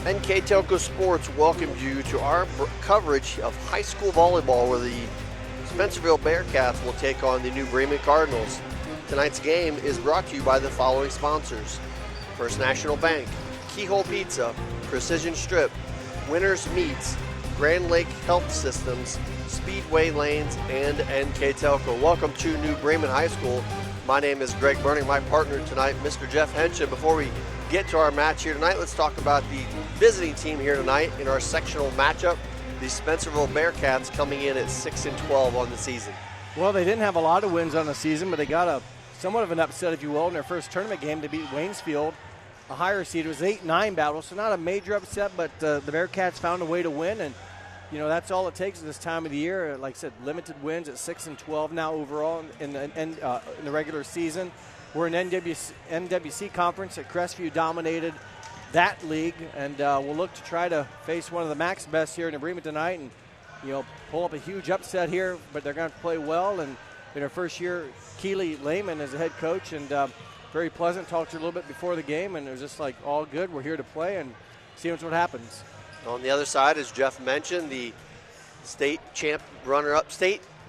NK Telco Sports welcomes you to our coverage of high school volleyball, where the Spencerville Bearcats will take on the new Bremen Cardinals. Tonight's game is brought to you by the following sponsors: First National Bank, Keyhole Pizza, Precision Strip, Winners Meats, Grand Lake Health Systems, Speedway Lanes, and NK Telco. Welcome to New Bremen High School. My name is Greg Burning, my partner tonight, Mr. Jeff Henshin. Before we get to our match here tonight, let's talk about the visiting team here tonight in our sectional matchup. The Spencerville Bearcats coming in at 6-12 on the season. Well, they didn't have a lot of wins on the season, but they got a somewhat of an upset, if you will, in their first tournament game to beat Waynesfield, a higher seed. It was 8-9 battle, so not a major upset, but the Bearcats found a way to win, and you know that's all it takes at this time of the year. Like I said, limited wins at 6-12 now overall in the regular season. We're in NWC conference at Crestview dominated that league, and we'll look to try to face one of the MAC's best here in Bremen tonight, and pull up a huge upset here. But they're going to play well, and in our first year, Keely Lehman is the head coach, and very pleasant. Talked to her a little bit before the game, and it was just like all good. We're here to play and see what happens. On the other side, as Jeff mentioned, the state champ, runner-up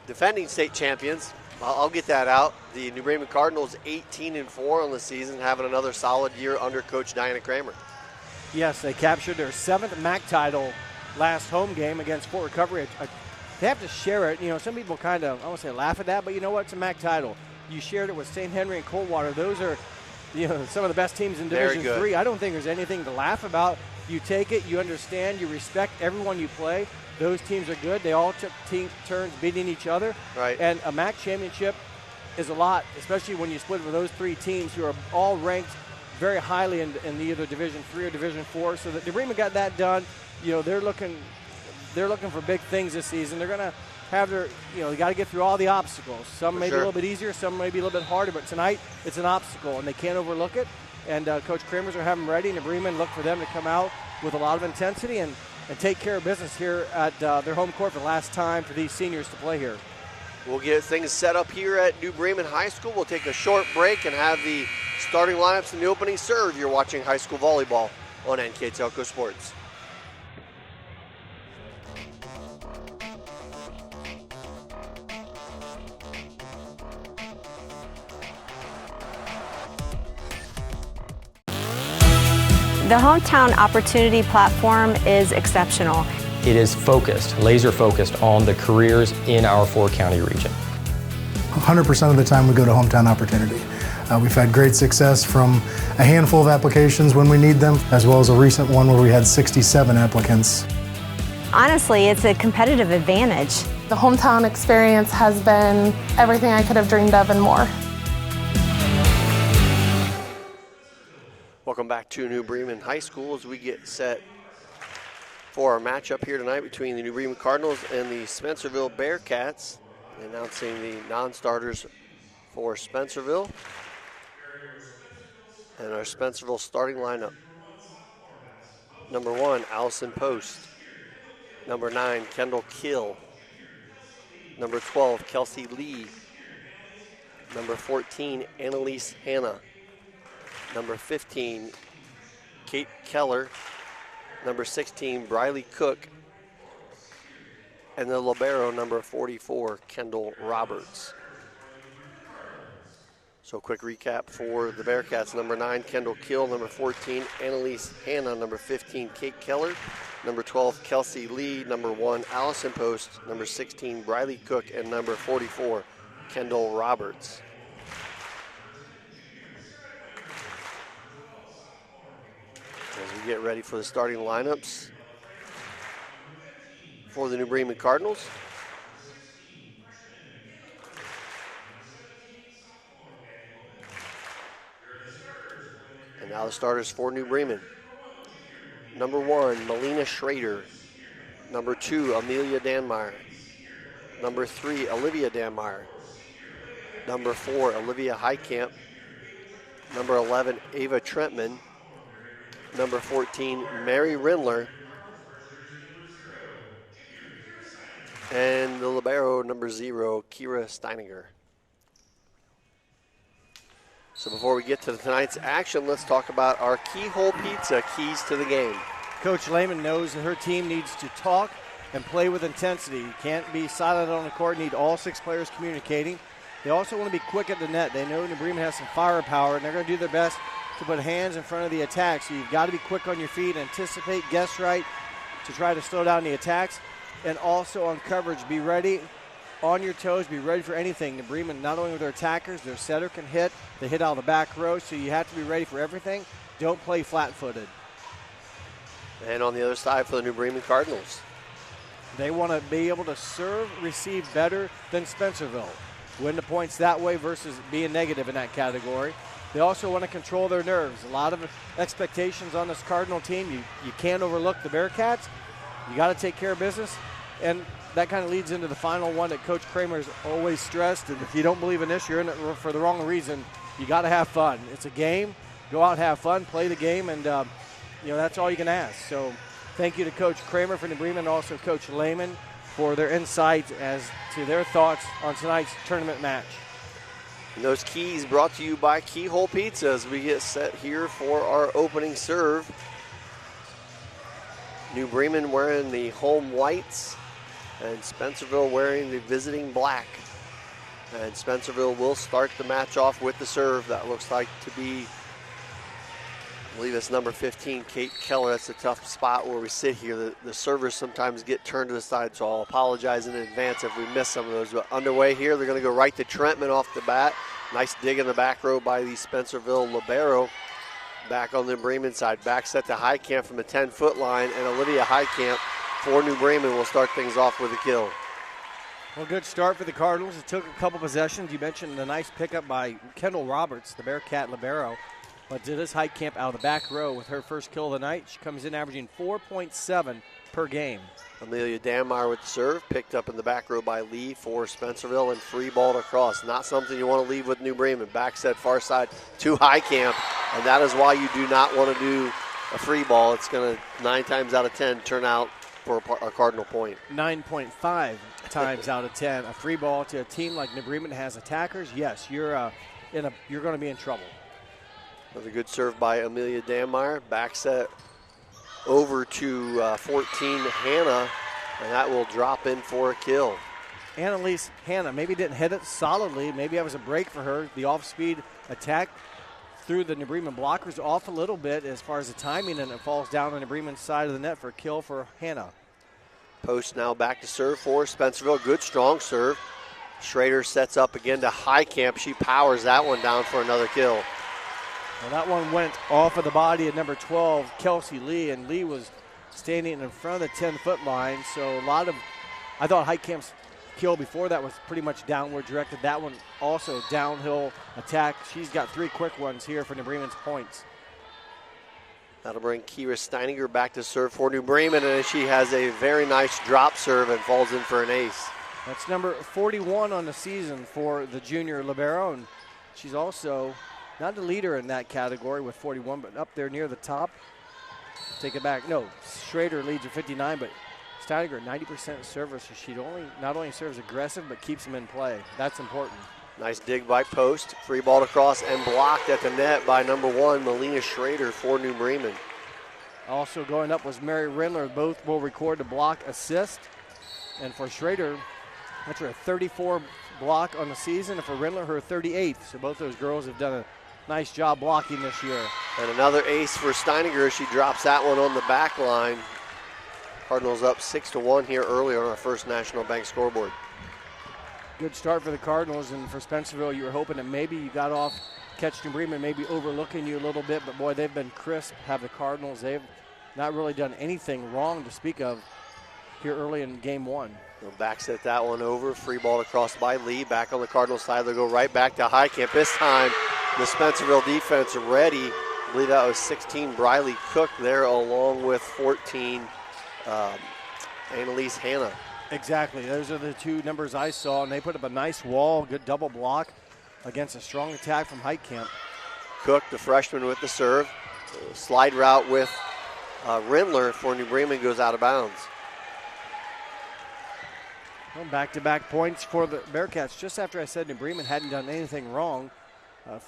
defending state champions. I'll get that out. The New Bremen Cardinals 18-4 on the season, having another solid year under Coach Diana Kramer. Yes, they captured their 7th MAC title last home game against Fort Recovery. They have to share it. Some people kind of, I won't say laugh at that, but you know what? It's a MAC title. You shared it with St. Henry and Coldwater. Those are some of the best teams in Division III. I don't think there's anything to laugh about. You take it, you understand, you respect everyone you play. Those teams are good. They all took turns beating each other. Right. And a MAC championship is a lot, especially when you split with those 3 teams who are all ranked very highly in either Division III or Division IV. So that New Bremen got that done. They're looking for big things this season. They're going to have their, they got to get through all the obstacles. Some may be a little bit easier, some may be a little bit harder, but tonight it's an obstacle, and they can't overlook it. And Coach Kramer's going to have them ready, and Bremen look for them to come out with a lot of intensity and take care of business here at their home court for the last time for these seniors to play here. We'll get things set up here at New Bremen High School. We'll take a short break and have the starting lineups in the opening serve. You're watching high school volleyball on NK Telco Sports. The Hometown Opportunity Platform is exceptional. It is focused, laser focused on the careers in our 4-county region. 100% of the time we go to Hometown Opportunity. We've had great success from a handful of applications when we need them, as well as a recent one where we had 67 applicants. Honestly, it's a competitive advantage. The Hometown experience has been everything I could have dreamed of and more. Welcome back to New Bremen High School as we get set for our matchup here tonight between the New Bremen Cardinals and the Spencerville Bearcats. Announcing the non-starters for Spencerville. And our Spencerville starting lineup. Number 1, Allison Post. Number 9, Kendall Kill. Number 12, Kelsey Lee. Number 14, Annalise Hanna. Number 15, Kate Keller. Number 16, Briley Cook. And the libero, number 44, Kendall Roberts. So quick recap for the Bearcats. Number 9, Kendall Kill. Number 14, Annalise Hanna. Number 15, Kate Keller. Number 12, Kelsey Lee. Number 1, Allison Post. Number 16, Briley Cook. And number 44, Kendall Roberts. As we get ready for the starting lineups for the New Bremen Cardinals. And now the starters for New Bremen. Number 1, Melina Schrader. Number 2, Amelia Danmeyer. Number 3, Olivia Danmeyer. Number 4, Olivia Heitkamp. Number 11, Ava Trentman. Number 14, Mary Rindler. And the libero, number 0, Kira Steininger. So before we get to tonight's action, let's talk about our Keyhole Pizza keys to the game. Coach Lehman knows that her team needs to talk and play with intensity. You can't be silent on the court. You need all 6 players communicating. They also want to be quick at the net. They know New Bremen has some firepower, and they're going to do their best to put hands in front of the attack. So you've got to be quick on your feet, anticipate, guess right to try to slow down the attacks, and also on coverage, be ready on your toes, be ready for anything. New Bremen, not only with their attackers, their setter can hit. They hit out of the back row, so you have to be ready for everything. Don't play flat-footed. And on the other side for the New Bremen Cardinals, they want to be able to serve, receive better than Spencerville. Win the points that way versus being negative in that category. They also want to control their nerves. A lot of expectations on this Cardinal team. You can't overlook the Bearcats. You got to take care of business. And that kind of leads into the final one that Coach Kramer's always stressed. And if you don't believe in this, you're in it for the wrong reason. You got to have fun. It's a game. Go out, have fun, play the game, and that's all you can ask. So thank you to Coach Kramer for New Bremen and also Coach Lehman for their insight as to their thoughts on tonight's tournament match. And those keys brought to you by Keyhole Pizza as we get set here for our opening serve. New Bremen wearing the home whites and Spencerville wearing the visiting black. And Spencerville will start the match off with the serve. That looks like to be, I believe it's number 15, Kate Keller. That's a tough spot where we sit here. The servers sometimes get turned to the side, so I'll apologize in advance if we miss some of those. But underway here, they're going to go right to Trentman off the bat. Nice dig in the back row by the Spencerville libero. Back on the Bremen side. Back set to Highcamp from the 10-foot line, and Olivia Highcamp for New Bremen will start things off with a kill. Well, good start for the Cardinals. It took a couple possessions. You mentioned the nice pickup by Kendall Roberts, the Bearcat libero. But to this Highcamp out of the back row with her first kill of the night. She comes in averaging 4.7 per game. Amelia Danmeyer with the serve, picked up in the back row by Lee for Spencerville and free ball across. Not something you want to leave with New Bremen. Back set far side to Highcamp, and that is why you do not want to do a free ball. It's going to 9 times out of 10 turn out for a Cardinal point. 9.5 times out of 10. A free ball to a team like New Bremen has attackers. Yes, you're going to be in trouble. Another good serve by Amelia Danmeyer. Back set over to 14 Hannah, and that will drop in for a kill. Annalise Hannah maybe didn't hit it solidly. Maybe that was a break for her. The off-speed attack threw the New Bremen blockers off a little bit as far as the timing, and it falls down on the Bremen side of the net for a kill for Hannah. Post now back to serve for Spencerville. Good strong serve. Schrader sets up again to Highcamp. She powers that one down for another kill. Well, that one went off of the body of number 12, Kelsey Lee, and Lee was standing in front of the 10-foot line. So I thought Highcamp's kill before that was pretty much downward directed. That one also downhill attack. She's got 3 quick ones here for New Bremen's points. That'll bring Kira Steininger back to serve for New Bremen, and she has a very nice drop serve and falls in for an ace. That's number 41 on the season for the junior libero, and she's also not the leader in that category with 41, but up there near the top. Take it back. No, Schrader leads with 59, but Steininger 90% server, so she not only serves aggressive, but keeps them in play. That's important. Nice dig by Post. Free ball across and blocked at the net by number 1, Melina Schrader for New Bremen. Also going up was Mary Rindler. Both will record the block assist. And for Schrader, that's her 34 block on the season, and for Rindler, her 38th. So both those girls have done a nice job blocking this year. And another ace for Steininger. She drops that one on the back line. Cardinals up 6-1 here early on our first National Bank scoreboard. Good start for the Cardinals, and for Spencerville, you were hoping that maybe you got off catch New Bremen, maybe overlooking you a little bit, but boy, they've been crisp, have the Cardinals. They've not really done anything wrong to speak of here early in game 1. They'll back set that one over. Free ball across by Lee. Back on the Cardinals side, they'll go right back to Highcamp. This time, the Spencerville defense ready. I believe that was 16 Briley Cook there, along with 14 Annalise Hannah. Exactly. Those are the 2 numbers I saw, and they put up a nice wall, good double block against a strong attack from Highcamp. Cook, the freshman, with the serve. Slide route with Rindler for New Bremen goes out of bounds. Well, back-to-back points for the Bearcats. Just after I said New Bremen hadn't done anything wrong,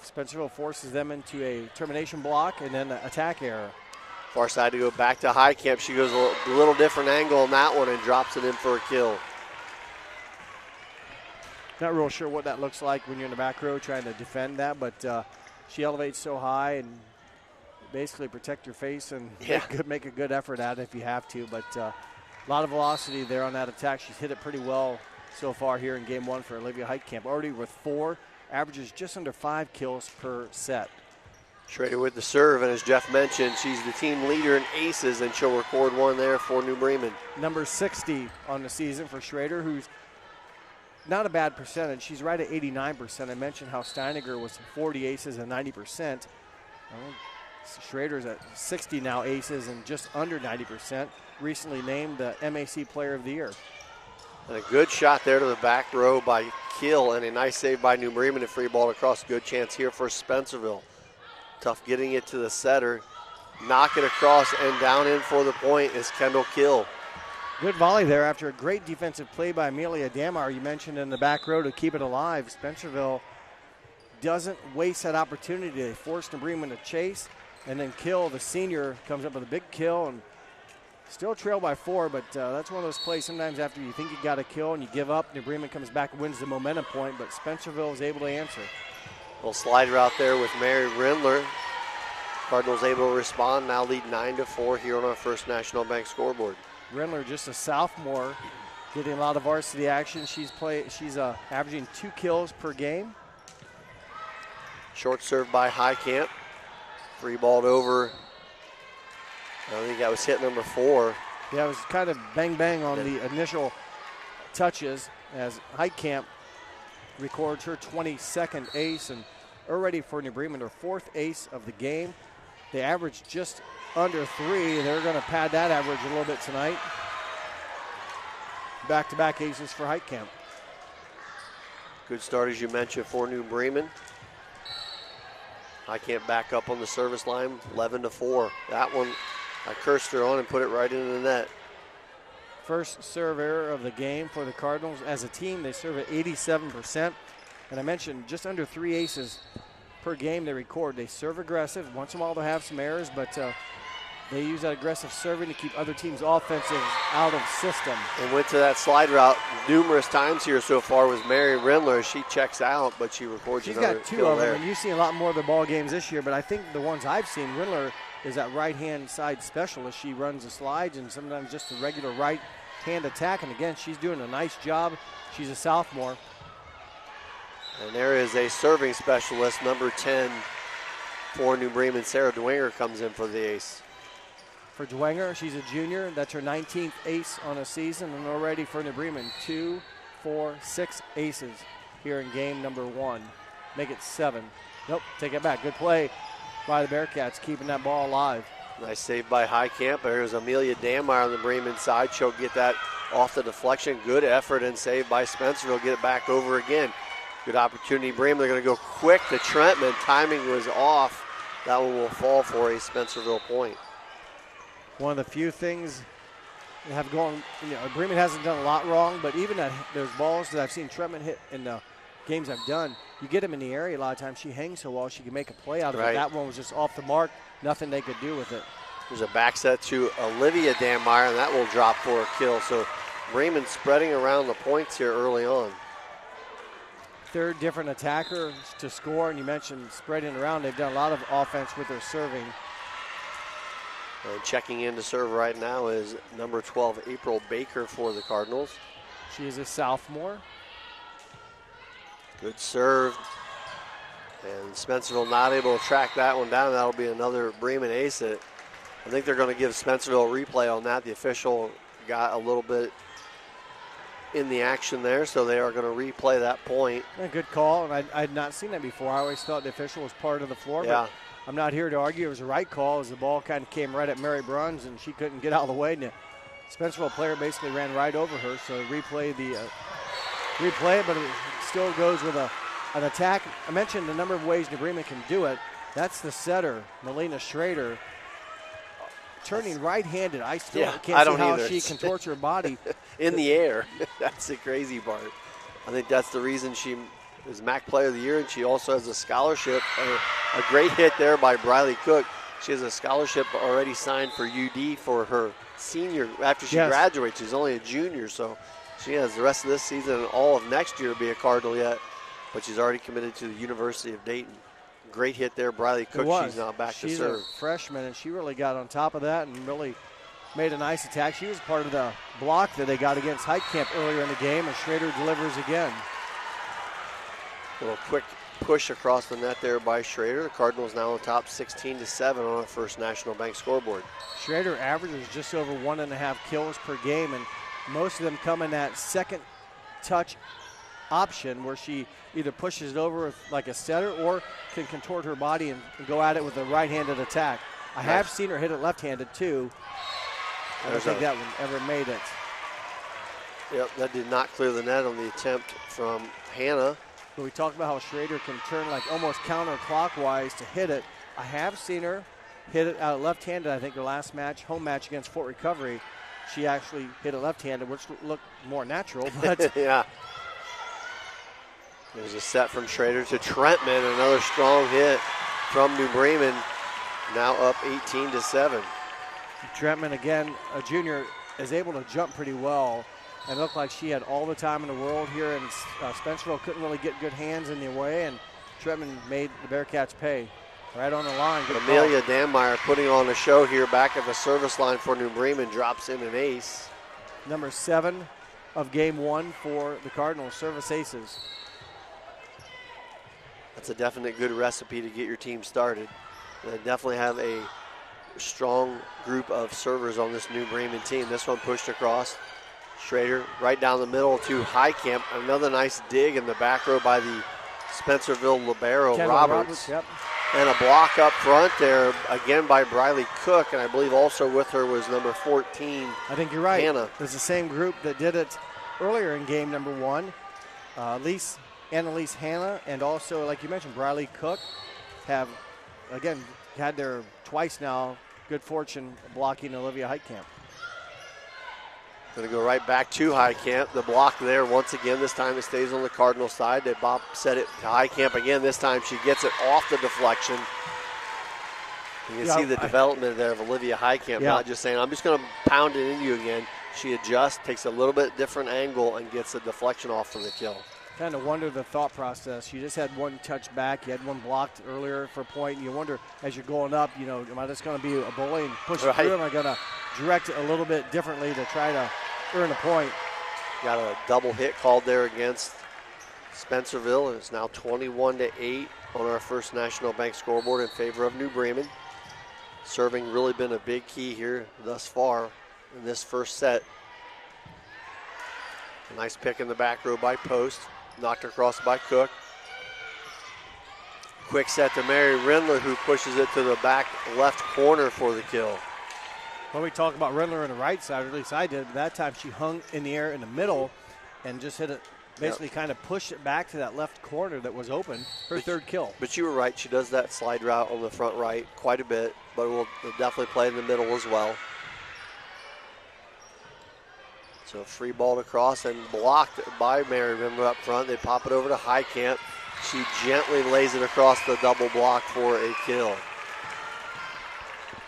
Spencerville forces them into a termination block and then an attack error. Far side to go back to Highcamp. She goes a little different angle on that one and drops it in for a kill. Not real sure what that looks like when you're in the back row trying to defend that, but she elevates so high and basically protect your face and make a good effort at it if you have to. But a lot of velocity there on that attack. She's hit it pretty well so far here in game one for Olivia Heitkamp. Already with 4, averages just under 5 kills per set. Schrader with the serve, and as Jeff mentioned, she's the team leader in aces, and she'll record one there for New Bremen. Number 60 on the season for Schrader, who's not a bad percentage. She's right at 89%. I mentioned how Steiniger was 40 aces and 90%. Schrader's at 60 now aces and just under 90%. Recently named the MAC Player of the Year. And a good shot there to the back row by Kill, and a nice save by New Bremen to free ball across. Good chance here for Spencerville. Tough getting it to the setter. Knock it across and down in for the point is Kendall Kill. Good volley there after a great defensive play by Amelia Damar. You mentioned in the back row to keep it alive. Spencerville doesn't waste that opportunity. They force New Bremen to chase, and then Kill, the senior, comes up with a big kill and still trail by 4, but that's one of those plays sometimes after you think you got a kill and you give up, New Bremen comes back and wins the momentum point, but Spencerville is able to answer. Little slider out there with Mary Rindler. Cardinals able to respond, now lead 9-4 here on our First National Bank scoreboard. Rindler, just a sophomore, getting a lot of varsity action. She's averaging 2 kills per game. Short serve by Highcamp. Free balled over. I think that was hit number 4. Yeah, it was kind of bang-bang on the initial touches as Heitkamp records her 22nd ace, and already for New Bremen, her 4th ace of the game. They average just under 3. They're going to pad that average a little bit tonight. Back-to-back aces for Heitkamp. Good start, as you mentioned, for New Bremen. Highcamp back up on the service line, 11-4. That one, I cursed her on and put it right into the net. First serve error of the game for the Cardinals. As a team, they serve at 87%. And I mentioned just under 3 aces per game they record. They serve aggressive. Once in a while they'll have some errors, but they use that aggressive serving to keep other teams' offensive out of system. And went to that slide route numerous times here so far with Mary Rindler. She checks out, but she records another got 2 kill of them, there. and you've seen a lot more of the ball games this year, but I think the ones I've seen, Rindler is that right-hand side specialist. She runs the slides and sometimes just a regular right-hand attack, and again, she's doing a nice job. She's a sophomore. And there is a serving specialist, number 10 for New Bremen. Sarah Dwenger comes in for the ace. For Dwenger, she's a junior. That's her 19th ace on a season, and already for New Bremen, 2, 4, 6 aces here in game number 1. Make it 7. Nope, take it back. Good play by the Bearcats, keeping that ball alive. Nice save by Highcamp. There's Amelia Dammeyer on the Bremen side. She'll get that off the deflection. Good effort and save by Spencerville. Get it back over again. Good opportunity. Bremen, they're going to go quick to Trentman. Timing was off. That one will fall for a Spencerville point. One of the few things that have gone, Bremen hasn't done a lot wrong, but even at those balls that I've seen Trentman hit in the games I've done, you get him in the area a lot of times. She hangs so well, she can make a play out of it. That one was just off the mark. Nothing they could do with it. There's a back set to Olivia Dammeyer, and that will drop for a kill. So Bremen spreading around the points here early on. 3rd different attacker to score, and you mentioned spreading around. They've done a lot of offense with their serving. And checking in to serve right now is number 12, April Baker for the Cardinals. She is a sophomore. Good serve. And Spencerville not able to track that one down. That'll be another Bremen ace. I think they're going to give Spencerville a replay on that. The official got a little bit in the action there, so they are going to replay that point. A good call, and I had not seen that before. I always thought the official was part of the floor, but I'm not here to argue. It was the right call as the ball kind of came right at Mary Bruns, and she couldn't get out of the way. And the Spencerville player basically ran right over her, so replay it, but it still goes with an attack. I mentioned the number of ways New Bremen can do it. That's the setter, Melina Schrader, turning right-handed. I still can't see how she contorts her body. In the air. That's the crazy part. I think that's the reason she is MAC Player of the Year, and she also has a scholarship. A great hit there by Briley Cook. She has a scholarship already signed for UD for her senior, after she Yes. graduates. She's only a junior, so she has the rest of this season and all of next year to be a Cardinal yet, but she's already committed to the University of Dayton. Great hit there, Briley Cook. She's now back to serve. She's a freshman, and she really got on top of that and really made a nice attack. She was part of the block that they got against Heitkamp earlier in the game, and Schrader delivers again. A little quick push across the net there by Schrader. The Cardinals now on top 16-7 on our first National Bank scoreboard. Schrader averages just over 1.5 kills per game, and most of them come in that second touch option where she either pushes it over with like a setter or can contort her body and go at it with a right-handed attack. I have seen her hit it left-handed too. I don't think that one ever made it. Yep, that did not clear the net on the attempt from Hannah. But we talked about how Schrader can turn like almost counterclockwise to hit it. I have seen her hit it out left-handed. I think her last match, home match against Fort Recovery, she actually hit it left-handed, which looked more natural. But yeah. There's a set from Schrader to Trentman. Another strong hit from New Bremen. Now up 18-7. Trentman, again, a junior, is able to jump pretty well. And it looked like she had all the time in the world here, and Spencerville couldn't really get good hands in the way, and Trentman made the Bearcats pay. Right on the line. Good Amelia call. Danmeyer putting on a show here back at the service line for New Bremen, drops in an ace. Number 7 of game 1 for the Cardinals, service aces. That's a definite good recipe to get your team started. They definitely have a strong group of servers on this New Bremen team. This one pushed across. Schrader right down the middle to Heitkamp. Another nice dig in the back row by the Spencerville libero, Roberts. Yep. And a block up front there, again by Briley Cook, and I believe also with her was number 14, I think you're right. Hannah. It's the same group that did it earlier in game number 1. Annalise Hannah, and also, like you mentioned, Briley Cook have, again, had their twice now good fortune blocking Olivia Heitkamp. Going to go right back to Heitkamp. The block there once again. This time it stays on the Cardinal side. They set it to Heitkamp again. This time she gets it off the deflection. You can see the development there of Olivia Heitkamp, not just saying, I'm just going to pound it into you again. She adjusts, takes a little bit different angle, and gets the deflection off for the kill. Kind of wonder the thought process. You just had one touch back. You had one blocked earlier for a point. And you wonder, as you're going up, am I just going to be a bully and push it through? Am I going to direct it a little bit differently to try to earn a point? Got a double hit called there against Spencerville. It's now 21-8 on our first National Bank scoreboard in favor of New Bremen. Serving really been a big key here thus far in this first set. A nice pick in the back row by Post. Knocked across by Cook. Quick set to Mary Rindler, who pushes it to the back left corner for the kill. Well, we talk about Rindler on the right side, or at least I did. But that time she hung in the air in the middle and just hit it, basically kind of pushed it back to that left corner that was open. Her third kill. But you were right. She does that slide route on the front right quite a bit, but will definitely play in the middle as well. So free ball across and blocked by Mary Rindler up front. They pop it over to Heitkamp. She gently lays it across the double block for a kill.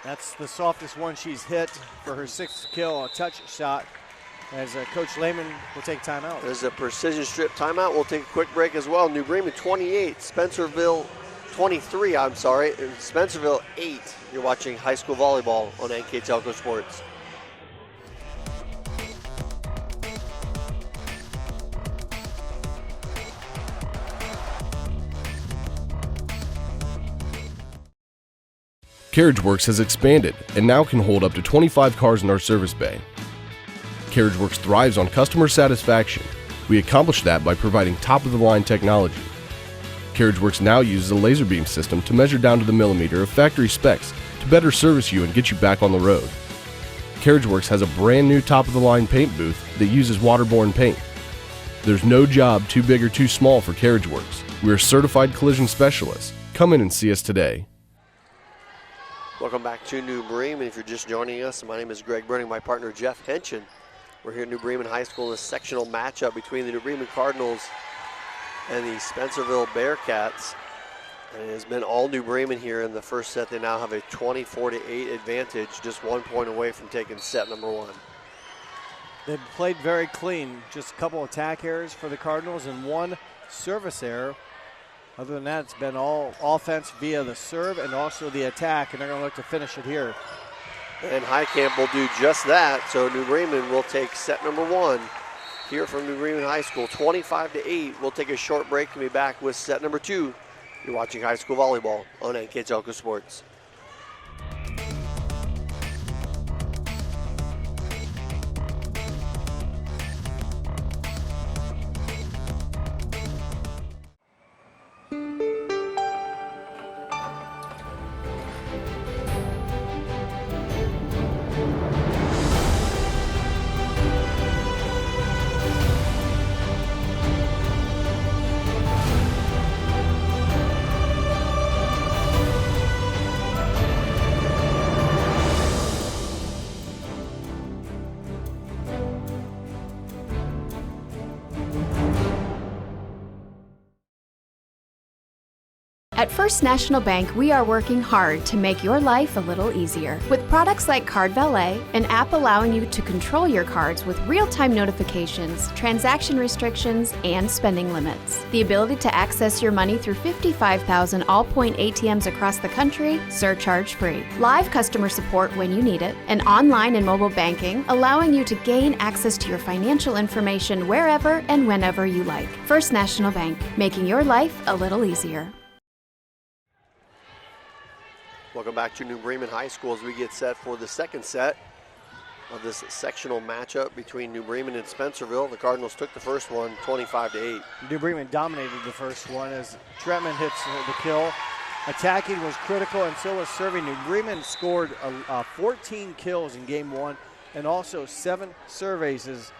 That's the softest one she's hit for her 6th kill, a touch shot, as Coach Lehman will take timeout. There's a precision strip timeout. We'll take a quick break as well. New Bremen 28, Spencerville 23, and Spencerville 8. You're watching high school volleyball on NK Telco Sports. CarriageWorks has expanded and now can hold up to 25 cars in our service bay. CarriageWorks thrives on customer satisfaction. We accomplish that by providing top-of-the-line technology. CarriageWorks now uses a laser beam system to measure down to the millimeter of factory specs to better service you and get you back on the road. CarriageWorks has a brand new top-of-the-line paint booth that uses waterborne paint. There's no job too big or too small for CarriageWorks. We're certified collision specialists. Come in and see us today. Welcome back to New Bremen. If you're just joining us, my name is Greg Burning, my partner Jeff Henchen. We're here at New Bremen High School in a sectional matchup between the New Bremen Cardinals and the Spencerville Bearcats. And it has been all New Bremen here in the first set. They now have a 24-8 advantage, just 1 point away from taking set number 1. They've played very clean. Just a couple attack errors for the Cardinals and 1 service error. Other than that, it's been all offense via the serve and also the attack, and they're going to look to finish it here. And Highcamp will do just that, so New Bremen will take set number 1 here from New Bremen High School, 25-8. We'll take a short break and be back with set number 2. You're watching high school volleyball on NKHLCO Sports. At First National Bank, we are working hard to make your life a little easier. With products like Card Valet, an app allowing you to control your cards with real-time notifications, transaction restrictions, and spending limits. The ability to access your money through 55,000 all-point ATMs across the country, surcharge-free. Live customer support when you need it, and online and mobile banking, allowing you to gain access to your financial information wherever and whenever you like. First National Bank, making your life a little easier. Welcome back to New Bremen High School as we get set for the second set of this sectional matchup between New Bremen and Spencerville. The Cardinals took the first one 25-8. New Bremen dominated the first one as Tretman hits the kill. Attacking was critical and so was serving. New Bremen scored 14 kills in game 1 and also 7 serve aces.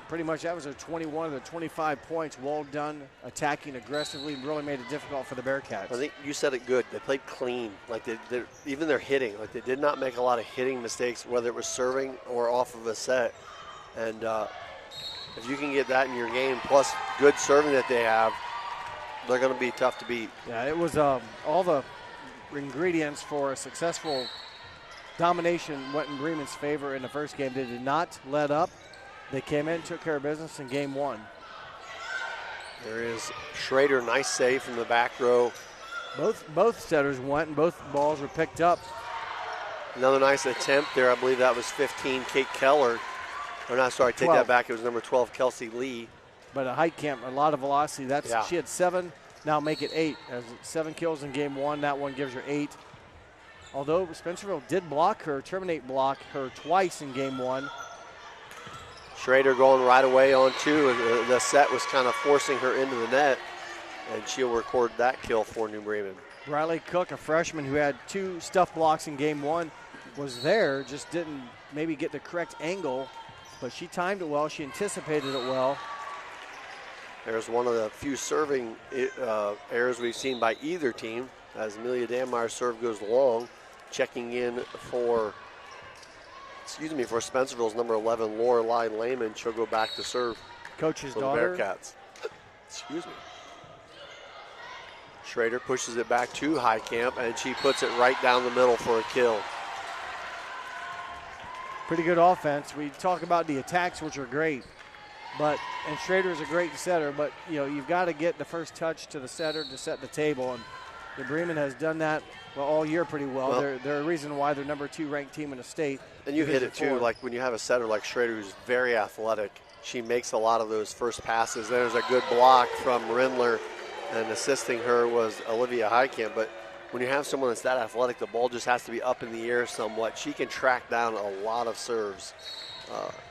Pretty much that was their 21 of the 25 points. Well done, attacking aggressively, really made it difficult for the Bearcats. I think you said it good. They played clean. Like even their hitting, like they did not make a lot of hitting mistakes, whether it was serving or off of a set. And if you can get that in your game, plus good serving that they have, they're going to be tough to beat. Yeah, it was all the ingredients for a successful domination went in Bremen's favor in the first game. They did not let up. They came in, took care of business in game 1. There is Schrader, nice save from the back row. Both setters went and both balls were picked up. Another nice attempt there. I believe that was 15, Kate Keller. Or not, sorry, take 12. that back. It was number 12, Kelsey Lee. But a Heitkamp, a lot of velocity. She had 7, now make it 8. As 7 kills in game 1, that one gives her 8. Although Spencerville did terminate block her twice in game 1. Schrader going right away on 2, and the set was kind of forcing her into the net, and she'll record that kill for New Bremen. Riley Cook, a freshman who had 2 stuff blocks in game 1, was there, just didn't maybe get the correct angle, but she timed it well, she anticipated it well. There's one of the few serving errors we've seen by either team as Amelia Danmeyer's serve goes long. Checking in for Spencerville's number 11, Lorelei Lehman. She'll go back to serve. Coach's for daughter. The Bearcats. Excuse me. Schrader pushes it back to Highcamp, and she puts it right down the middle for a kill. Pretty good offense. We talk about the attacks, which are great, and Schrader's a great setter, but you've got to get the first touch to the setter to set the table, and the Bremen has done that all year pretty well. They're a reason why they're number 2 ranked team in the state. And you hit it too, like when you have a setter like Schrader who's very athletic, she makes a lot of those first passes. There's a good block from Rindler, and assisting her was Olivia Highcamp. But when you have someone that's that athletic, the ball just has to be up in the air somewhat. She can track down a lot of serves.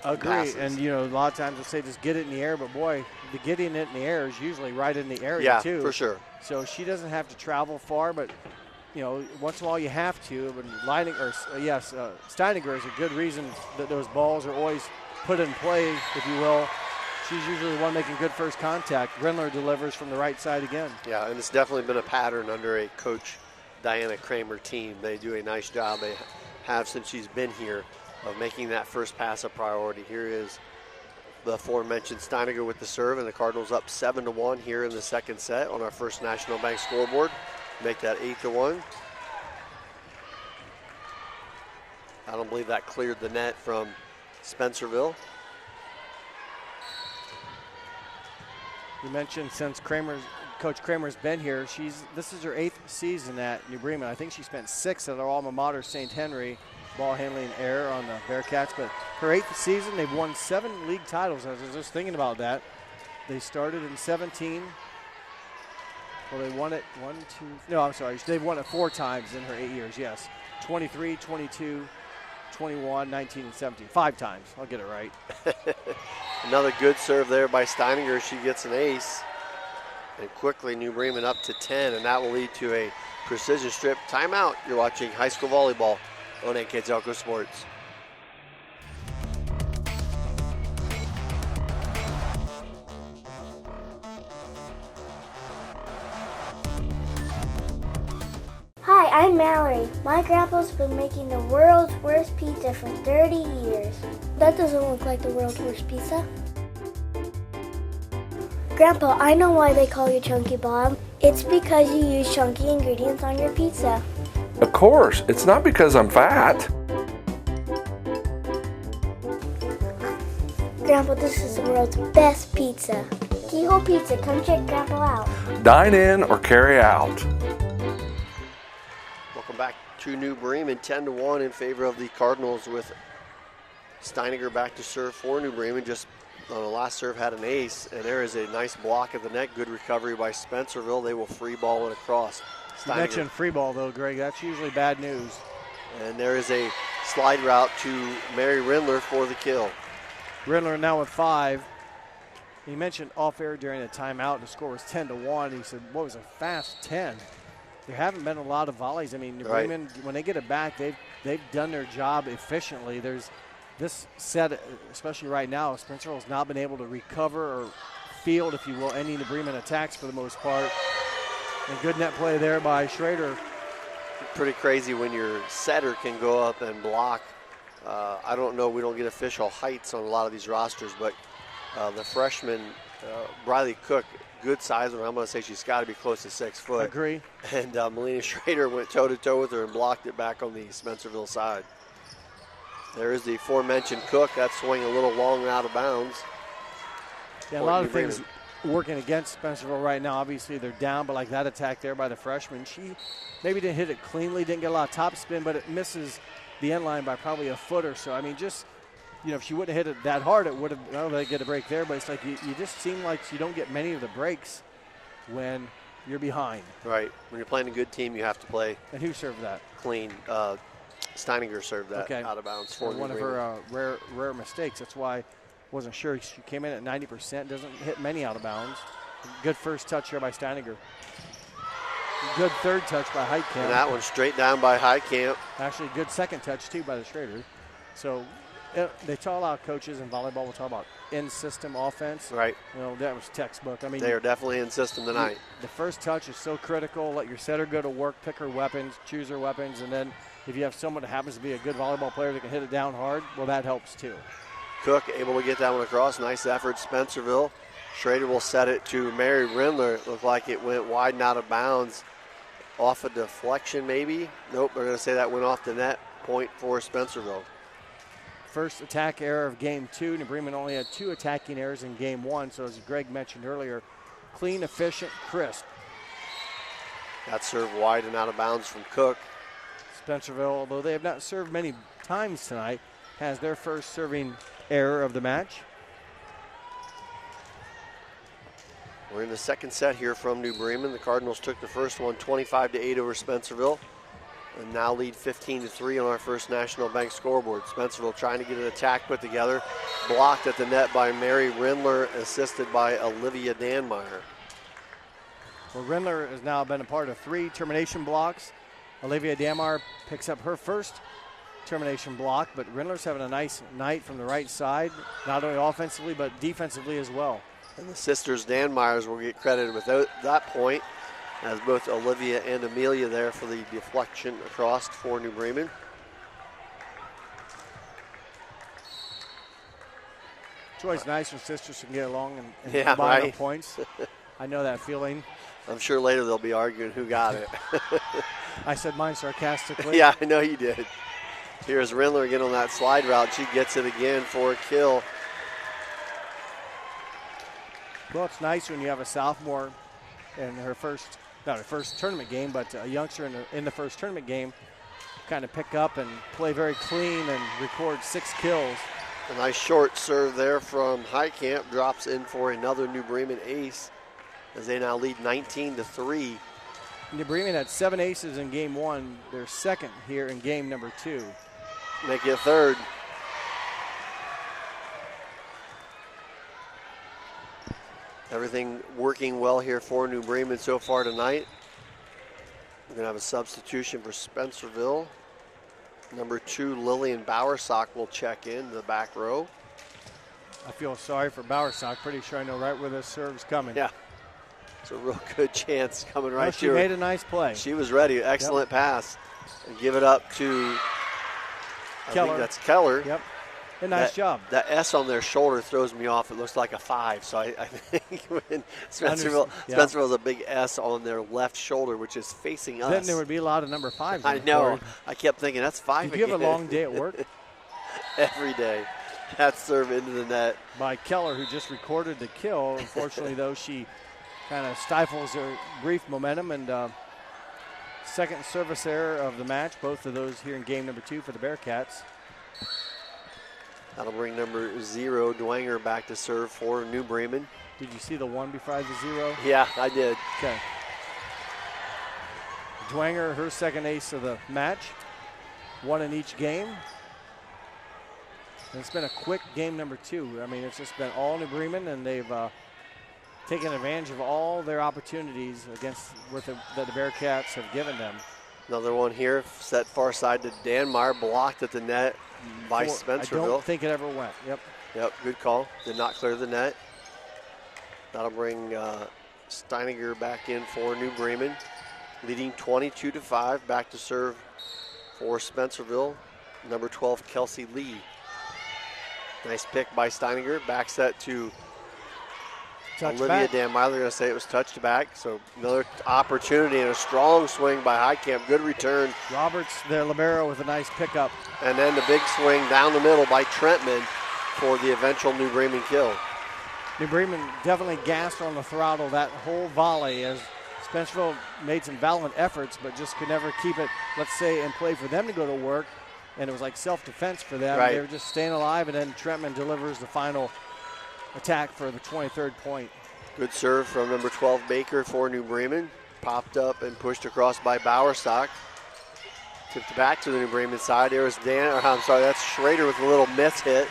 Agree, passes. and a lot of times we'll say just get it in the air, but boy, the getting it in the air is usually right in the area too. Yeah, for sure. So she doesn't have to travel far, but once in a while you have to. But Steininger is a good reason that those balls are always put in play, if you will. She's usually the one making good first contact. Rindler delivers from the right side again. Yeah, and it's definitely been a pattern under a coach Diana Kramer team. They do a nice job. They have since she's been here of making that first pass a priority. Here is The aforementioned Steiniger with the serve, and the Cardinals up 7-1 here in the second set on our First National Bank scoreboard. Make that 8-1. I don't believe that cleared the net from Spencerville. You mentioned since Coach Kramer's been here, this is her 8th season at New Bremen. I think she spent 6 at our alma mater, St. Henry, ball handling error on the Bearcats. But her 8th season, they've won 7 league titles. I was just thinking about that. They started in 17. Well, they won it they've won it 4 times in her 8 years, yes. 23, 22, 21, 19, and 17. 5 times. I'll get it right. Another good serve there by Steiniger. She gets an ace. And quickly, New Bremen up to 10, and that will lead to a precision strip timeout. You're watching high school volleyball on NKZelco Sports. Hi, I'm Mallory. My grandpa's been making the world's worst pizza for 30 years. That doesn't look like the world's worst pizza. Grandpa, I know why they call you Chunky Bob. It's because you use chunky ingredients on your pizza. Of course, it's not because I'm fat. Grandpa, this is the world's best pizza. Keyhole Pizza, come check Grandpa out. Dine in or carry out. Welcome back to New Bremen, 10-1 in favor of the Cardinals, with Steiniger back to serve for New Bremen. Just on the last serve had an ace, and there is a nice block of the net. Good recovery by Spencerville. They will free ball it across. You mentioned free ball, though, Greg. That's usually bad news. And there is a slide route to Mary Rindler for the kill. Rindler now with 5. He mentioned off air during the timeout, the score was 10-1. He said, what was a fast 10? There haven't been a lot of volleys. I mean, New Bremen, when they get it back, they've done their job efficiently. There's this set, especially right now, Spencerville's not been able to recover or field, if you will, any New Bremen attacks for the most part. And good net play there by Schrader. Pretty crazy when your setter can go up and block. I don't know, we don't get official heights on a lot of these rosters, but the freshman, Briley Cook, good size. I'm going to say she's got to be close to 6 foot. Agree. And Melina Schrader went toe-to-toe with her and blocked it back on the Spencerville side. There is the aforementioned Cook. That swing a little long and out of bounds. Yeah, a lot of things working against Spencerville right now. Obviously, they're down, but like that attack there by the freshman, she maybe didn't hit it cleanly, didn't get a lot of top spin, but it misses the end line by probably a foot or so. I mean, just, you know, if she wouldn't have hit it that hard, it would have, oh, they get a break there, but it's like you just seem like you don't get many of the breaks when you're behind. Right. When you're playing a good team, you have to play. And who served that? Clean. Steiniger served that out of bounds for one of her rare mistakes. That's why I wasn't sure. She came in at 90%, doesn't hit many out of bounds. Good first touch here by Steiniger. Good third touch by Heitkamp. And that one straight down by Heitkamp. Actually, good second touch, too, by the Schrader. So they tell a lot of coaches in volleyball, we'll talk about in-system offense. Right. You know, that was textbook. I mean, they are definitely in system tonight. The first touch is so critical. Let your setter go to work, pick her weapons, choose her weapons, and then if you have someone that happens to be a good volleyball player that can hit it down hard, well, that helps too. Cook able to get that one across. Nice effort, Spencerville. Schrader will set it to Mary Rindler. It looked like it went wide and out of bounds. Off a deflection, maybe. Nope, they're going to say that went off the net. Point for Spencerville. First attack error of game 2. New Bremen only had 2 attacking errors in game 1. So as Greg mentioned earlier, clean, efficient, crisp. That served wide and out of bounds from Cook. Spencerville, although they have not served many times tonight, has their first serving error of the match. We're in the second set here from New Bremen. The Cardinals took the first one 25-8 over Spencerville and now lead 15-3 on our First National Bank scoreboard. Spencerville trying to get an attack put together. Blocked at the net by Mary Rindler, assisted by Olivia Danmeyer. Well, Rindler has now been a part of 3 termination blocks. Olivia Danmeyer picks up her first termination block, but Rindler's having a nice night from the right side, not only offensively but defensively as well. And the sisters Danmeyers will get credited with that point, as both Olivia and Amelia there for the deflection across for New Bremen. It's always nice when sisters can get along and Yeah, combine right. points. I know that feeling. I'm sure later they'll be arguing who got it. I said mine sarcastically. Yeah, I know you did. Here's Rindler again on that slide route. She gets it again for a kill. Well, it's nice when you have a sophomore in her first, not her first tournament game, but a youngster in the first tournament game kind of pick up and play very clean and record 6 kills. A nice short serve there from Highcamp. Drops in for another New Bremen ace as they now lead 19-3. New Bremen had 7 aces in game 1. They're second here in game number 2. Make it third. Everything working well here for New Bremen so far tonight. We're going to have a substitution for Spencerville. Number 2, Lillian Bowersock will check in the back row. I feel sorry for Bowersock. Pretty sure I know right where this serve's coming. Yeah. It's a real good chance coming right she to her. made a nice play. She was ready. Excellent pass. And give it up to I Keller. think that's Keller. Yep. A nice job. That S on their shoulder throws me off. It looks like a 5. So I think when Spencerville has a big S on their left shoulder, which is facing us. Then there would be a lot of number 5s. I know. I kept thinking that's 5 Did you again. have a long day at work? Every day. That serve into the net. By Keller, who just recorded the kill. Unfortunately, though, she kind of stifles her brief momentum. And second service error of the match. Both of those here in game number 2 for the Bearcats. That'll bring number 0, Dwanger, back to serve for New Bremen. Did you see the 1 before the 0? Yeah, I did. Okay. Dwanger, her second ace of the match. 1 in each game. And it's been a quick game number 2. I mean, it's just been all New Bremen, and they've taken advantage of all their opportunities against that the Bearcats have given them. Another one here, set far side to Danmar, blocked at the net by Spencerville. I don't think it ever went. Yep, good call. Did not clear the net. That'll bring Steininger back in for New Bremen, leading 22-5. Back to serve for Spencerville, number 12, Kelsey Lee. Nice pick by Steininger. Back set to Olivia Danmar. They're going to say it was touched back. So another opportunity and a strong swing by Highcamp. Good return. Roberts, their libero, with a nice pickup. And then the big swing down the middle by Trentman for the eventual New Bremen kill. New Bremen definitely gassed on the throttle that whole volley as Spencerville made some valiant efforts, but just could never keep it, let's say, in play for them to go to work. And it was like self-defense for them. Right. They were just staying alive, and then Trentman delivers the final attack for the 23rd point. Good serve from number 12, Baker, for New Bremen. Popped up and pushed across by Bowersock. Tipped back to the New Bremen side. There was that's Schrader with a little miss hit.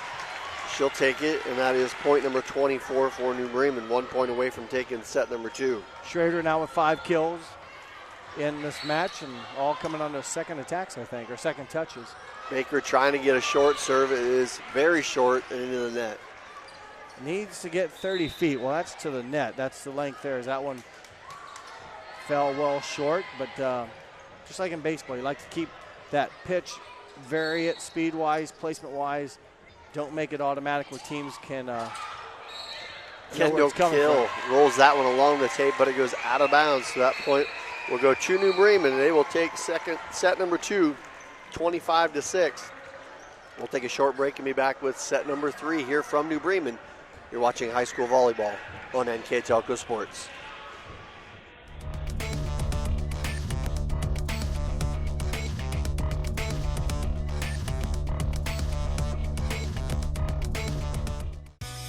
She'll take it, and that is point number 24 for New Bremen. 1 point away from taking set number 2. Schrader now with 5 kills in this match, and all coming on those second attacks, I think, or second touches. Baker trying to get a short serve. It is very short and into the net. Needs to get 30 feet. Well, that's to the net. That's the length there. As that one fell well short, but just like in baseball, you like to keep that pitch, vary it speed-wise, placement-wise. Don't make it automatic where teams can Kendo Kill rolls that one along the tape, but it goes out of bounds. So that point will go to New Bremen, and they will take set number 2, 25-6. We'll take a short break and be back with set number 3 here from New Bremen. You're watching high school volleyball on NK Telco Sports.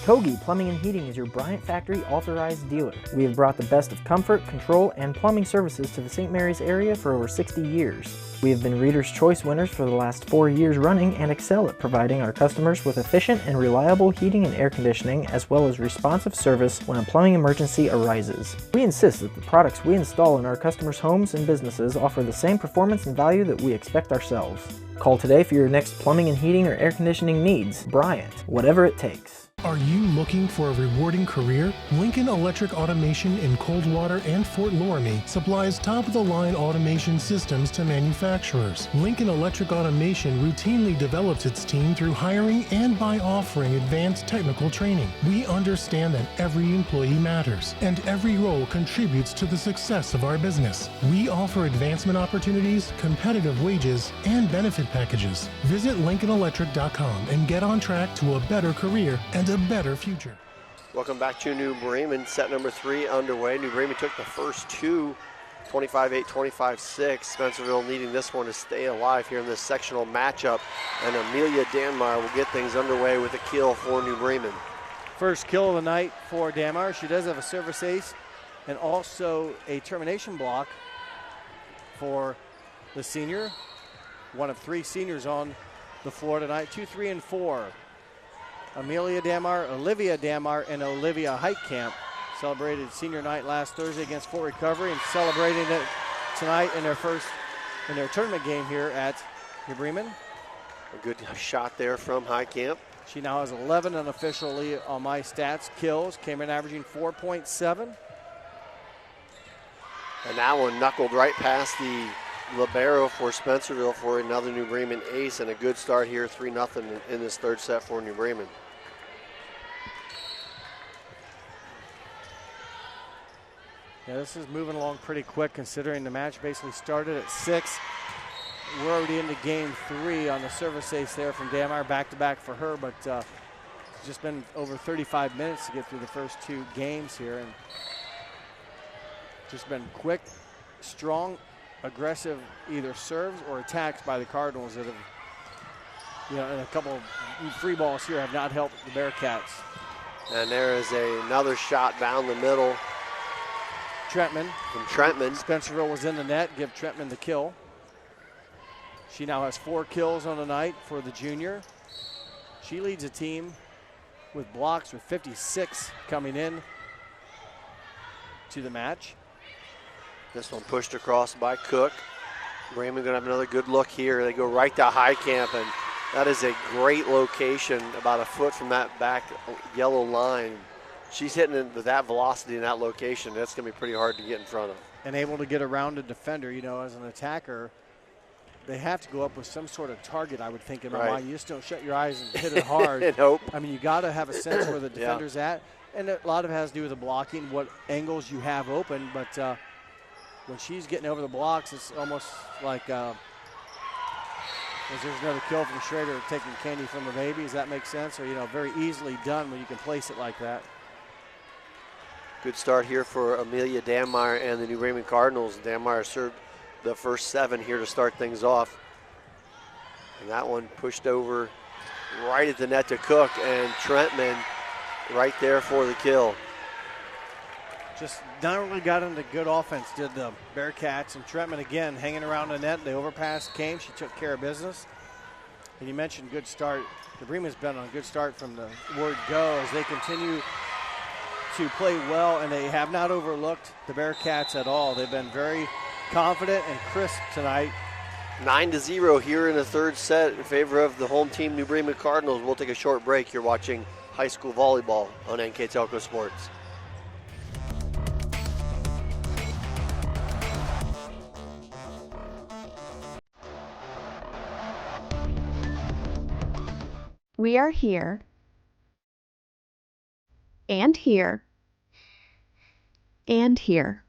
Kogi Plumbing and Heating is your Bryant Factory authorized dealer. We have brought the best of comfort, control, and plumbing services to the St. Mary's area for over 60 years. We have been Reader's Choice winners for the last 4 years running and excel at providing our customers with efficient and reliable heating and air conditioning, as well as responsive service when a plumbing emergency arises. We insist that the products we install in our customers' homes and businesses offer the same performance and value that we expect ourselves. Call today for your next plumbing and heating or air conditioning needs. Bryant, whatever it takes. Are you looking for a rewarding career? Lincoln Electric Automation in Coldwater and Fort Loramie supplies top-of-the-line automation systems to manufacturers. Lincoln Electric Automation routinely develops its team through hiring and by offering advanced technical training. We understand that every employee matters, and every role contributes to the success of our business. We offer advancement opportunities, competitive wages, and benefit packages. Visit LincolnElectric.com and get on track to a better career and a better future. Welcome back to New Bremen. Set number 3 underway. New Bremen took the first two, 25-8, 25-6. Spencerville needing this one to stay alive here in this sectional matchup. And Amelia Danmar will get things underway with a kill for New Bremen. First kill of the night for Danmar. She does have a service ace and also a termination block for the senior. One of 3 seniors on the floor tonight. 2, 3, and 4. Amelia Danmar, Olivia Danmar, and Olivia Heitkamp celebrated senior night last Thursday against Fort Recovery and celebrating it tonight in their tournament game here at New Bremen. A good shot there from Heitkamp. She now has 11 unofficially on my stats. Kills came in averaging 4.7. And that one knuckled right past the libero for Spencerville for another New Bremen ace, and a good start here, 3-0 in this third set for New Bremen. Yeah, this is moving along pretty quick considering the match basically started at 6. We're already into game 3 on the service ace there from Danmar, back-to-back for her, but it's just been over 35 minutes to get through the first 2 games here, and just been quick, strong, aggressive either serves or attacks by the Cardinals that have, and a couple of free balls here have not helped the Bearcats. And there is another shot down the middle. Trentman. From Trentman. Spencerville was in the net, give Trentman the kill. She now has 4 kills on the night for the junior. She leads a team with blocks with 56 coming in to the match. This one pushed across by Cook. Bremen gonna have another good look here. They go right to Heitkamp, and that is a great location, about a foot from that back yellow line. She's hitting it with that velocity in that location. That's gonna be pretty hard to get in front of. And able to get around a defender, as an attacker, they have to go up with some sort of target, I would think, in my mind. You just don't shut your eyes and hit it hard. And hope. I mean, you gotta have a sense where the defender's at. And a lot of it has to do with the blocking, what angles you have open, but when she's getting over the blocks, it's almost like there's another kill from Schrader taking candy from the baby. Does that make sense? Or, very easily done when you can place it like that. Good start here for Amelia Danmar and the New Bremen Cardinals. Danmar served the first 7 here to start things off. And that one pushed over right at the net to Cook, and Trentman right there for the kill. Just not really got into good offense, did the Bearcats. And Trentman again hanging around the net. The overpass came. She took care of business. And you mentioned good start. The Bremen's been on a good start from the word go as they continue to play well, and they have not overlooked the Bearcats at all. They've been very confident and crisp tonight. 9-0 here in the third set in favor of the home team, New Bremen Cardinals. We'll take a short break. You're watching high school volleyball on NK Telco Sports. We are here, and here, and here.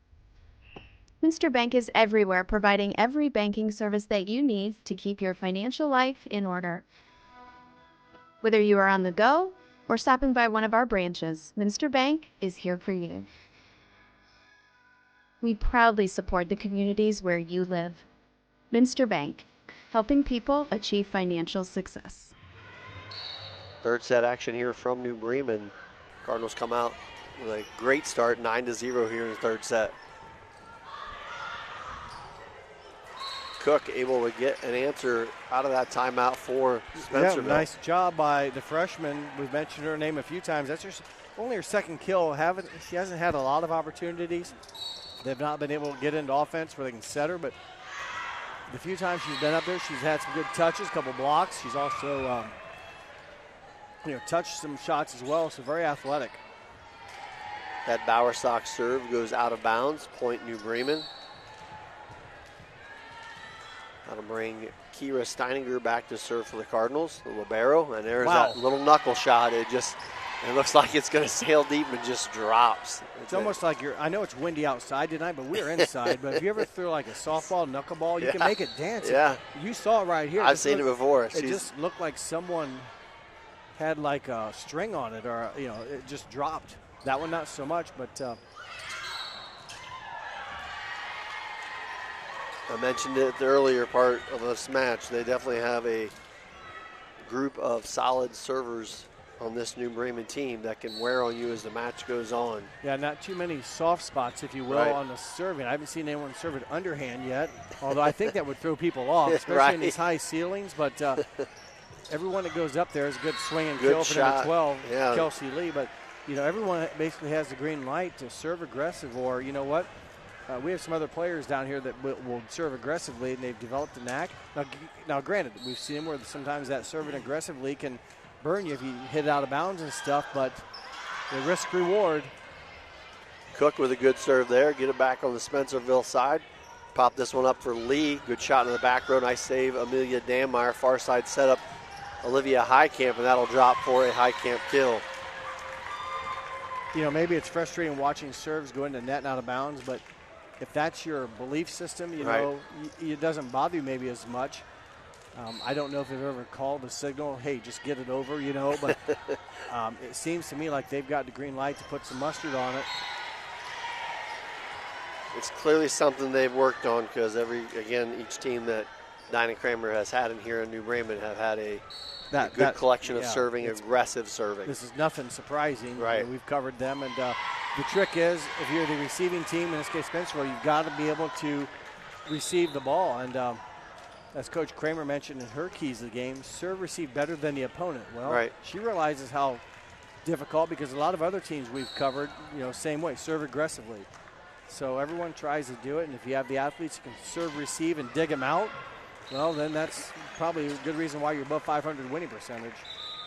Mr. Bank is everywhere, providing every banking service that you need to keep your financial life in order. Whether you are on the go or stopping by one of our branches, Mr. Bank is here for you. We proudly support the communities where you live. Minster Bank, helping people achieve financial success. Third set action here from New Bremen. Cardinals come out with a great start, 9-0 here in the third set. Cook able to get an answer out of that timeout for Spencerville. Yeah, nice job by the freshman. We've mentioned her name a few times. That's only her second kill. She hasn't had a lot of opportunities. They've not been able to get into offense where they can set her, but the few times she's been up there, she's had some good touches, a couple blocks. She's also touched some shots as well, so very athletic. That Bowersock serve goes out of bounds. Point New Bremen. That'll bring Kira Steininger back to serve for the Cardinals, the libero. And there's that little knuckle shot. It looks like it's going to sail deep and just drops. It's almost like I know it's windy outside tonight, but we're inside. But if you ever throw like a softball, knuckleball, you can make it dance. Yeah. You saw it right here. I've seen it before. It just looked like someone had like a string on it, or it just dropped. That one not so much, but I mentioned it the earlier part of this match. They definitely have a group of solid servers on this New Bremen team that can wear on you as the match goes on. Yeah, not too many soft spots, if you will, on the serving. I haven't seen anyone serve it underhand yet, although I think that would throw people off, especially in these high ceilings. But everyone that goes up there is a good swing and kill for number 12, Kelsey Lee. But everyone basically has the green light to serve aggressive, or you know what? We have some other players down here that will serve aggressively, and they've developed a knack. Now, granted, we've seen where sometimes that serving aggressively can burn you if you hit it out of bounds and stuff, but the risk-reward. Cook with a good serve there. Get it back on the Spencerville side. Pop this one up for Lee. Good shot in the back row. Nice save, Amelia Danmeyer. Far side setup, Olivia Highcamp, and that'll drop for a Highcamp kill. Maybe it's frustrating watching serves go into net and out of bounds, but if that's your belief system, it doesn't bother you maybe as much. I don't know if they've ever called the signal, hey, just get it over, but it seems to me like they've got the green light to put some mustard on it. It's clearly something they've worked on, because each team that Dinah Kramer has had in here in New Bremen have had a good collection of serving, aggressive serving. This is nothing surprising. Right. We've covered them, and the trick is, if you're the receiving team, in this case Spencerville, you've got to be able to receive the ball. And as Coach Kramer mentioned in her keys of the game, serve receive better than the opponent. Well, she realizes how difficult, because a lot of other teams we've covered, same way, serve aggressively. So everyone tries to do it, and if you have the athletes who can serve, receive, and dig them out, well, then that's probably a good reason why you're above 500 winning percentage.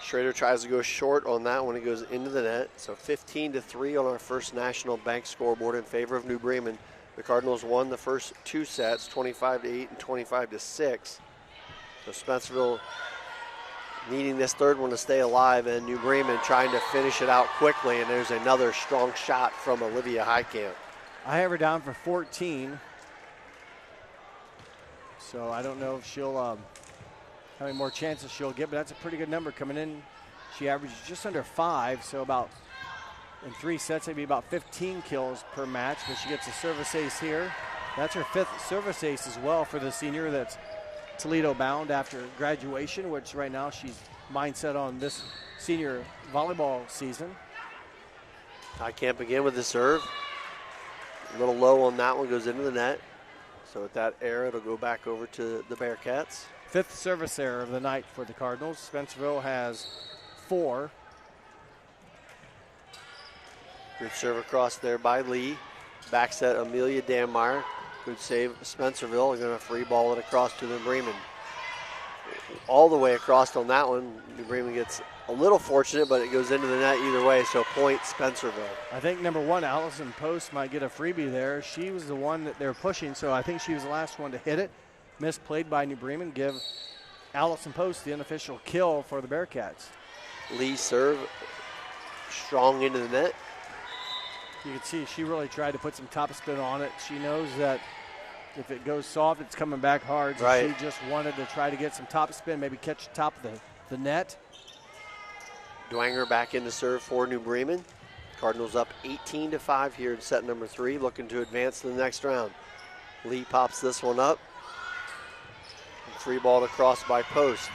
Schrader tries to go short on that one. It goes into the net. So 15-3 on our first National Bank scoreboard in favor of New Bremen. The Cardinals won the first two sets, 25-8 and 25-6. So Spencerville needing this third one to stay alive, and New Bremen trying to finish it out quickly. And there's another strong shot from Olivia Highcamp. I have her down for 14. So I don't know if she'll how many more chances she'll get, but that's a pretty good number coming in. She averages just under 5, so about in 3 sets, it'd be about 15 kills per match, but she gets a service ace here. That's her 5th service ace as well for the senior that's Toledo bound after graduation, which right now she's mindset on this senior volleyball season. Highcamp again with the serve. A little low on that one, goes into the net. So with that error, it'll go back over to the Bearcats. 5th service error of the night for the Cardinals. Spencerville has 4. Good serve across there by Lee. Back set Amelia Danmeyer. Good save Spencerville. They're going to free ball it across to New Bremen. All the way across on that one. New Bremen gets a little fortunate, but it goes into the net either way, so point Spencerville. I think number 1, Allison Post, might get a freebie there. She was the one that they're pushing, so I think she was the last one to hit it. Misplayed by New Bremen. Give Allison Post the unofficial kill for the Bearcats. Lee serve strong into the net. You can see she really tried to put some top spin on it. She knows that if it goes soft, it's coming back hard. So she just wanted to try to get some top spin, maybe catch the top of the net. Dwanger back in to serve for New Bremen. Cardinals up 18-5 here in set number 3, looking to advance to the next round. Lee pops this one up. Free ball across by Post.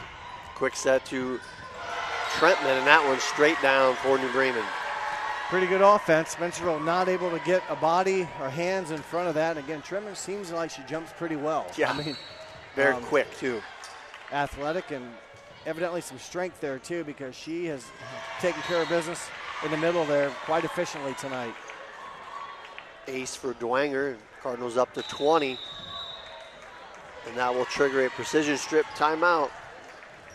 Quick set to Trentman, and that one straight down for New Bremen. Pretty good offense. Spencerville not able to get a body or hands in front of that. And again, Trentman seems like she jumps pretty well. Yeah, very quick too. Athletic, and evidently some strength there too, because she has taken care of business in the middle there quite efficiently tonight. Ace for Dwanger. Cardinals up to 20. And that will trigger a precision strip timeout.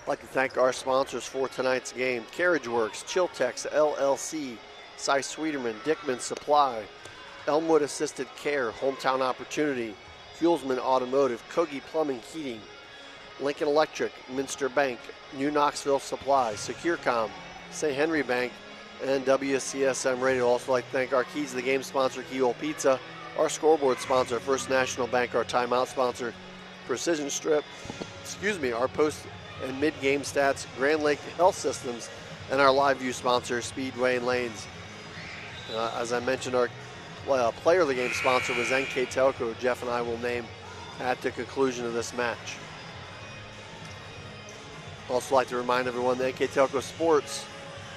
I'd like to thank our sponsors for tonight's game: Carriage Works, Chiltex LLC, Cy Sweeterman, Dickman Supply, Elmwood Assisted Care, Hometown Opportunity, Fuelsman Automotive, Kogi Plumbing Heating, Lincoln Electric, Minster Bank, New Knoxville Supply, SecureCom, St. Henry Bank, and WCSM Radio. Also like to thank our Keys to the Game sponsor, Keyhole Pizza, our scoreboard sponsor, First National Bank, our timeout sponsor, Precision Strip, our post and mid-game stats, Grand Lake Health Systems, and our live view sponsor, Speedway and Lanes. As I mentioned, our player of the game sponsor was NK Telco. Jeff and I will name at the conclusion of this match. Also like to remind everyone that NK Telco Sports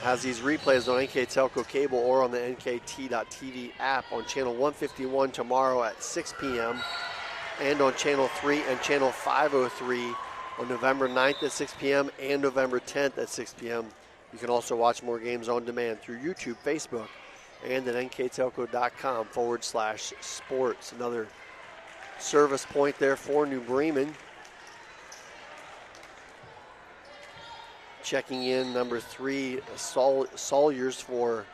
has these replays on NK Telco Cable or on the NKT.TV app on channel 151 tomorrow at 6 p.m. and on channel 3 and channel 503 on November 9th at 6 p.m. and November 10th at 6 p.m. You can also watch more games on demand through YouTube, Facebook, and at nktelco.com/sports. Another service point there for New Bremen. Checking in, number 3, Salyers for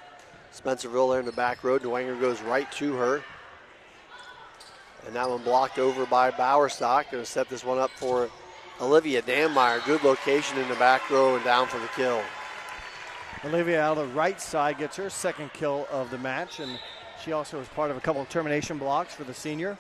Spencerville there in the back row. Dwenger goes right to her. And that one blocked over by Bowerstock. Going to set this one up for Olivia Danmeyer. Good location in the back row and down for the kill. Olivia out of the right side gets her second kill of the match, and she also was part of a couple of termination blocks for the senior.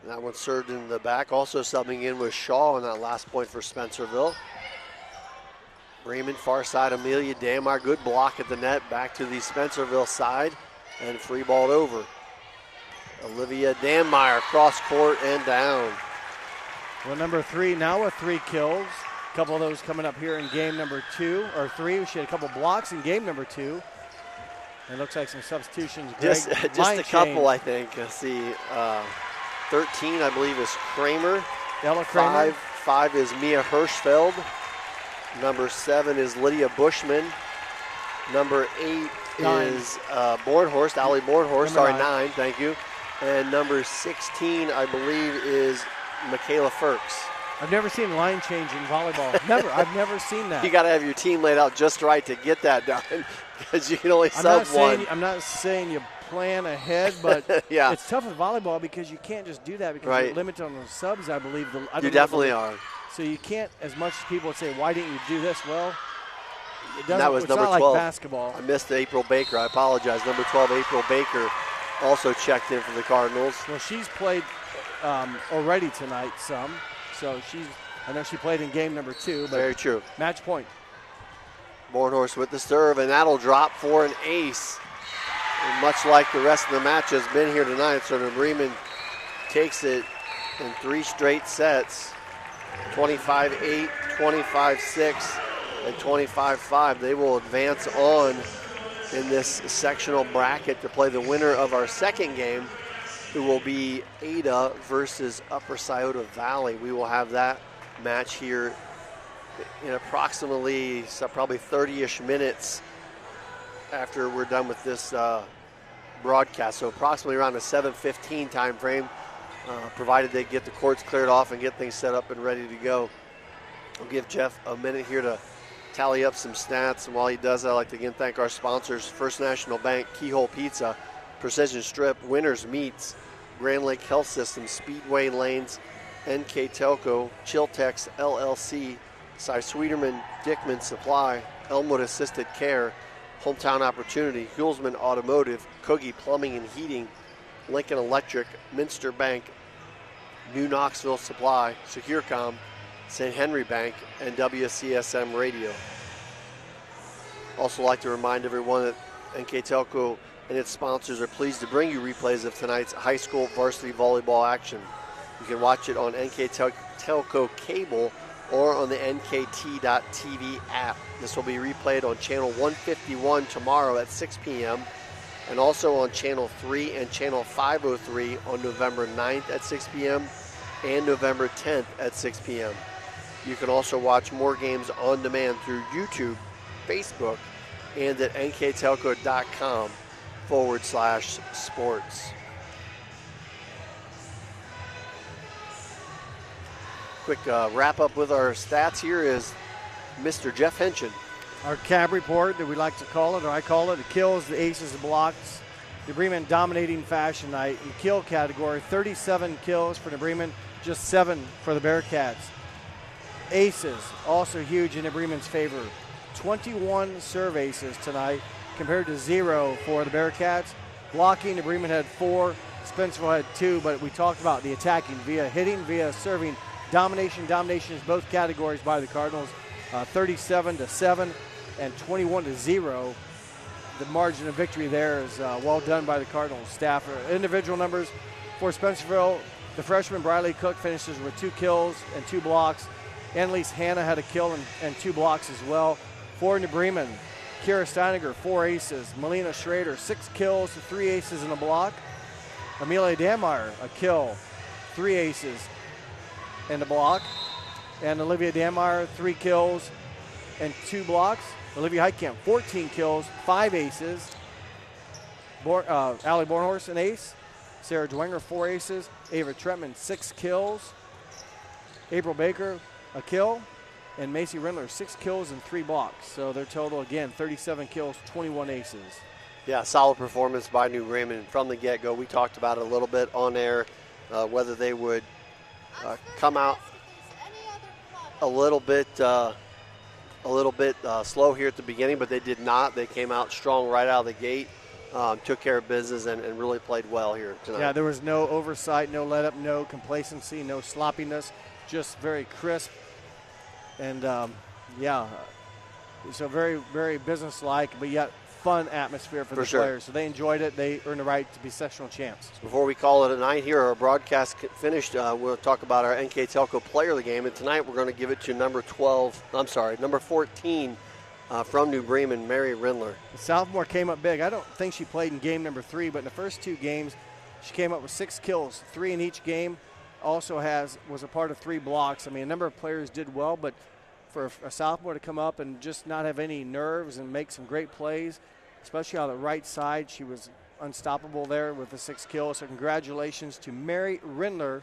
And that one served in the back. Also subbing in was Shaw on that last point for Spencerville. Bremen far side, Amelia Damar, good block at the net, back to the Spencerville side, and free balled over. Olivia Danmeyer cross court and down. Well, number 3 now with 3 kills. A couple of those coming up here in game number 2 or 3. She had a couple blocks in game number 2. It looks like some substitutions. Just a couple, I think. Let's see. 13, I believe, is Kramer. Ella Kramer. 5 is Mia Hirschfeld. Number 7 is Lydia Bushman. Number 8 is Bornhorst, Allie Bornhorst. Sorry, 9, thank you. And number 16, I believe, is Michaela Firks. I've never seen line change in volleyball. I've never seen that. You got to have your team laid out just right to get that done, because you can only sub one. I'm not saying you plan ahead, but yeah. It's tough with volleyball because you can't just do that because you're limited on the subs, I believe. You definitely are. So you can't, as much as people would say, why didn't you do this? Well, that was number 12. Like basketball. I missed April Baker. I apologize. Number 12, April Baker, also checked in for the Cardinals. Well, she's played already tonight some. So I know she played in game number 2. But very true. Match point. Bornhorst with the serve, and that'll drop for an ace. And much like the rest of the match has been here tonight, so New Bremen takes it in 3 straight sets. 25-8, 25-6, and 25-5. They will advance on in this sectional bracket to play the winner of our second game, who will be Ada versus Upper Scioto Valley. We will have that match here in approximately probably 30-ish minutes after we're done with this broadcast. So approximately around the 7:15 time frame, provided they get the courts cleared off and get things set up and ready to go. I'll give Jeff a minute here to tally up some stats, and while he does that, I'd like to again thank our sponsors: First National Bank, Keyhole Pizza, Precision Strip, Winners Meats, Grand Lake Health Systems, Speedway Lanes, NK Telco, Chiltex LLC, Cy Sweeterman, Dickman Supply, Elmwood Assisted Care, Hometown Opportunity, Hulsman Automotive, Kogi Plumbing and Heating, Lincoln Electric, Minster Bank, New Knoxville Supply, SecureCom, St. Henry Bank, and WCSM Radio. Also like to remind everyone that NK Telco and its sponsors are pleased to bring you replays of tonight's high school varsity volleyball action. You can watch it on NK Telco Cable or on the NKT.TV app. This will be replayed on channel 151 tomorrow at 6 p.m. and also on channel 3 and channel 503 on November 9th at 6 p.m. and November 10th at 6 p.m. You can also watch more games on demand through YouTube, Facebook, and at nktelco.com/sports. Quick wrap up with our stats here is Mr. Jeff Henchen. Our cab report that we like to call it, or I call it, the kills, the aces, the blocks. New Bremen dominating fashion night in the kill category. 37 kills for New Bremen, just 7 for the Bearcats. Aces, also huge in New Bremen's favor. 21 serve aces tonight compared to 0 for the Bearcats. Blocking, New Bremen had 4, Spencerville had 2, but we talked about the attacking via hitting, via serving. Domination is both categories by the Cardinals. 37-7 and 21-0. The margin of victory there is well done by the Cardinals staff. Individual numbers for Spencerville, the freshman Briley Cook finishes with 2 kills and 2 blocks. Annalise Hanna had a kill and 2 blocks as well. For New Bremen, Kira Steiniger, 4 aces. Melina Schrader, 6 kills, 3 aces and a block. Amelia Dameyer, a kill, 3 aces and a block. And Olivia Dameyer, 3 kills and 2 blocks. Olivia Heitkamp, 14 kills, 5 aces. Allie Bornhorst, an ace. Sarah Dwenger, 4 aces. Ava Tretman, 6 kills. April Baker, a kill. And Macy Rindler, 6 kills and 3 blocks. So their total, again, 37 kills, 21 aces. Yeah, solid performance by New Bremen from the get-go. We talked about it a little bit on air, whether they would come out a little bit slow here at the beginning, but they did not. They came out strong right out of the gate, took care of business, and really played well here tonight. Yeah, there was no oversight, no let-up, no complacency, no sloppiness, just very crisp. And, so very, very business-like, but yet fun atmosphere for the players. So they enjoyed it. They earned the right to be sectional champs. Before we call it a night here, our broadcast finished, we'll talk about our NK Telco player of the game. And tonight we're going to give it to number 14 from New Bremen, Mary Rindler. The sophomore came up big. I don't think she played in game number 3, but in the first 2 games, she came up with 6 kills, 3 in each game. Also was a part of 3 blocks. I mean, a number of players did well, but for a sophomore to come up and just not have any nerves and make some great plays, especially on the right side, she was unstoppable there with the 6 kills. So congratulations to Mary Rindler,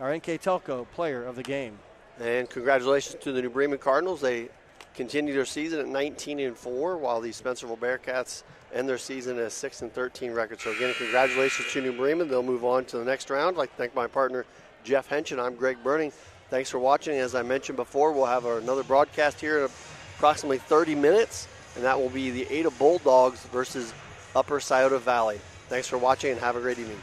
our NK Telco player of the game. And congratulations to the New Bremen Cardinals. They continue their season at 19-4, while the Spencerville Bearcats end their season at a 6-13 record. So again, congratulations to New Bremen. They'll move on to the next round. I'd like to thank my partner, Jeff Henchen. I'm Greg Burning. Thanks for watching. As I mentioned before, we'll have another broadcast here in approximately 30 minutes, and that will be the Ada Bulldogs versus Upper Scioto Valley. Thanks for watching, and have a great evening.